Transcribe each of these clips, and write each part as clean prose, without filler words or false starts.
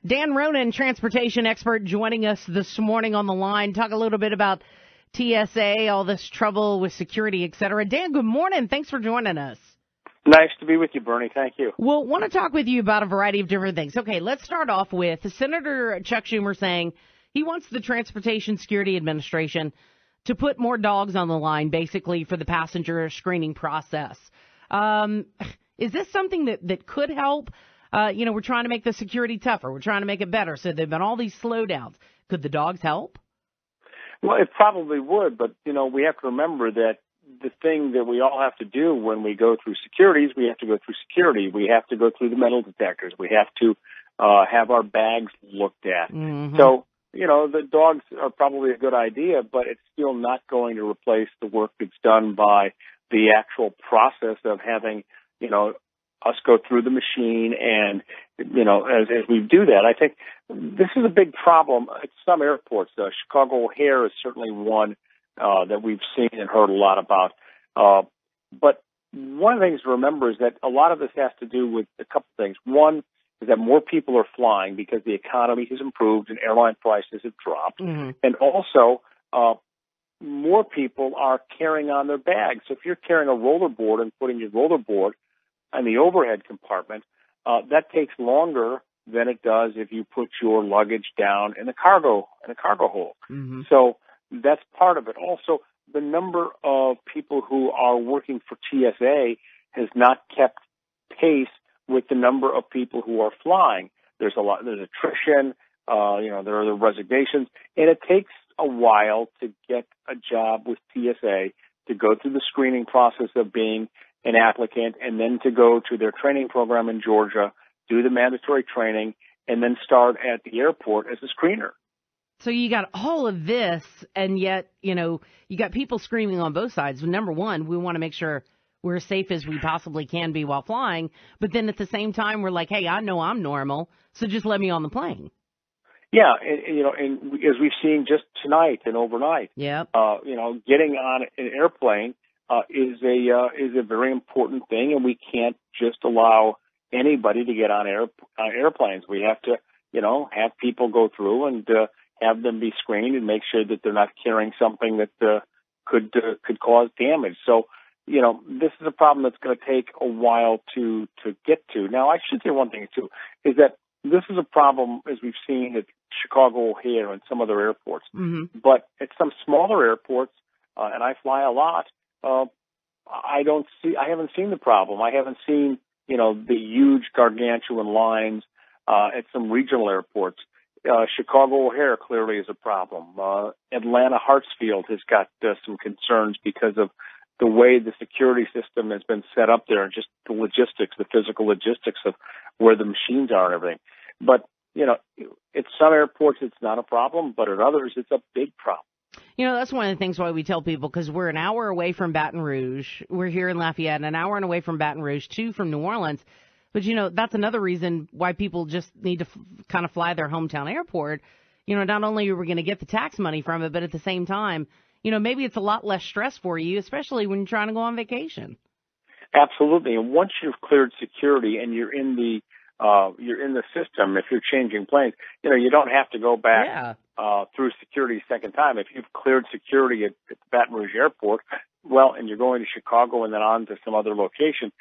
Dan Ronan, transportation expert, joining us this morning on the line. Talk a little bit about TSA, all this trouble with security, et cetera. Dan, good morning. Thanks for joining us. Nice to be with you, Bernie. Thank you. Well, want to talk with you about a variety of different things. Okay, let's start off with Senator Chuck Schumer saying he wants the Transportation Security Administration to put more dogs on the line, basically, for the passenger screening process. Is this something that could help? We're trying to make the security tougher. We're trying to make it better. So there have been all these slowdowns. Could the dogs help? Well, it probably would, but, we have to remember that the thing that we all have to do when we go through security is we have to go through security. We have to go through the metal detectors. We have to have our bags looked at. Mm-hmm. So, the dogs are probably a good idea, but it's still not going to replace the work that's done by the actual process of having, us go through the machine and, as we do that. I think this is a big problem at some airports. Chicago O'Hare is certainly one that we've seen and heard a lot about. But one of the things to remember is that a lot of this has to do with a couple of things. One is that more people are flying because the economy has improved and airline prices have dropped. Mm-hmm. And also, more people are carrying on their bags. So if you're carrying a rollerboard and putting your rollerboard in the overhead compartment, that takes longer than it does if you put your luggage down in a cargo hold. Mm-hmm. So that's part of it. Also, the number of people who are working for TSA has not kept pace with the number of people who are flying. There's attrition, there are the resignations, and it takes a while to get a job with TSA, to go through the screening process of being an applicant, and then to go to their training program in Georgia, do the mandatory training, and then start at the airport as a screener. So you got all of this, and yet, you got people screaming on both sides. Number one, we want to make sure we're as safe as we possibly can be while flying. But then at the same time, we're like, hey, I know I'm normal, so just let me on the plane. Yeah, and as we've seen just tonight and overnight, yep. Getting on an airplane is a very important thing, and we can't just allow anybody to get on airplanes. We have to, have people go through and have them be screened and make sure that they're not carrying something that could cause damage. So, this is a problem that's going to take a while to get to. Now, I should say one thing too, is that this is a problem as we've seen at Chicago O'Hare and some other airports. Mm-hmm. But at some smaller airports, and I fly a lot, I haven't seen the problem. I haven't seen, the huge gargantuan lines at some regional airports. Chicago O'Hare clearly is a problem. Atlanta Hartsfield has got some concerns because of the way the security system has been set up there, and just the logistics, the physical logistics of where the machines are and everything. But, at some airports it's not a problem, but at others it's a big problem. That's one of the things why we tell people, because we're an hour away from Baton Rouge. We're here in Lafayette, an hour and away from Baton Rouge, 2 from New Orleans. But, that's another reason why people just need to kind of fly their hometown airport. Not only are we going to get the tax money from it, but at the same time, maybe it's a lot less stress for you, especially when you're trying to go on vacation. Absolutely. And once you've cleared security and you're in the system, if you're changing planes, you don't have to go back through security a second time. If you've cleared security at Baton Rouge Airport, and you're going to Chicago and then on to some other location,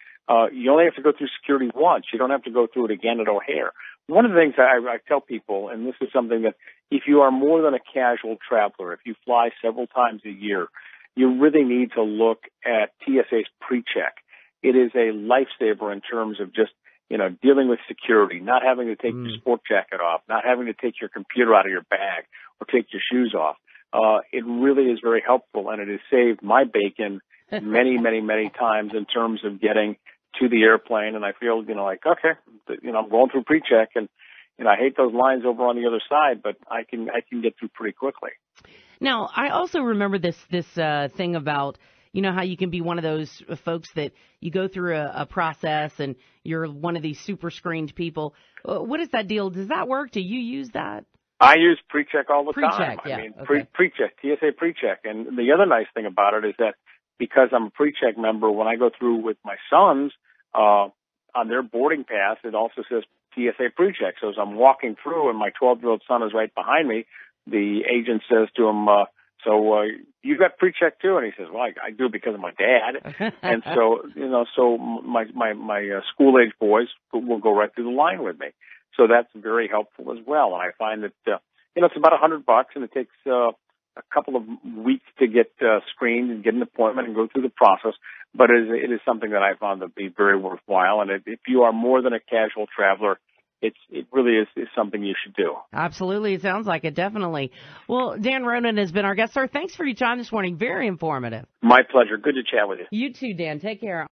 you only have to go through security once. You don't have to go through it again at O'Hare. One of the things I tell people, and this is something that if you are more than a casual traveler, if you fly several times a year, you really need to look at TSA's PreCheck. It is a lifesaver in terms of just, dealing with security, not having to take your sport jacket off, not having to take your computer out of your bag or take your shoes off. It really is very helpful, and it has saved my bacon many, many, many times in terms of getting to the airplane. And I feel, okay, I'm going through PreCheck, and I hate those lines over on the other side, but I can get through pretty quickly. Now, I also remember this thing about, how you can be one of those folks that you go through a process and you're one of these super screened people. What is that deal? Does that work? Do you use that? I use PreCheck all the time. Yeah. I mean, PreCheck, TSA PreCheck. And the other nice thing about it is that because I'm a PreCheck member, when I go through with my sons on their boarding pass, it also says TSA PreCheck. So as I'm walking through and my 12-year-old son is right behind me, the agent says to him, you got PreCheck too? And he says, well, I do because of my dad. And so, so my school-age boys will go right through the line with me. So that's very helpful as well. And I find that, it's about $100 and it takes, a couple of weeks to get screened and get an appointment and go through the process. But it is something that I found to be very worthwhile. And if you are more than a casual traveler, it really is something you should do. Absolutely. It sounds like it, definitely. Well, Dan Ronan has been our guest, sir. Thanks for your time this morning. Very informative. My pleasure. Good to chat with you. You too, Dan. Take care.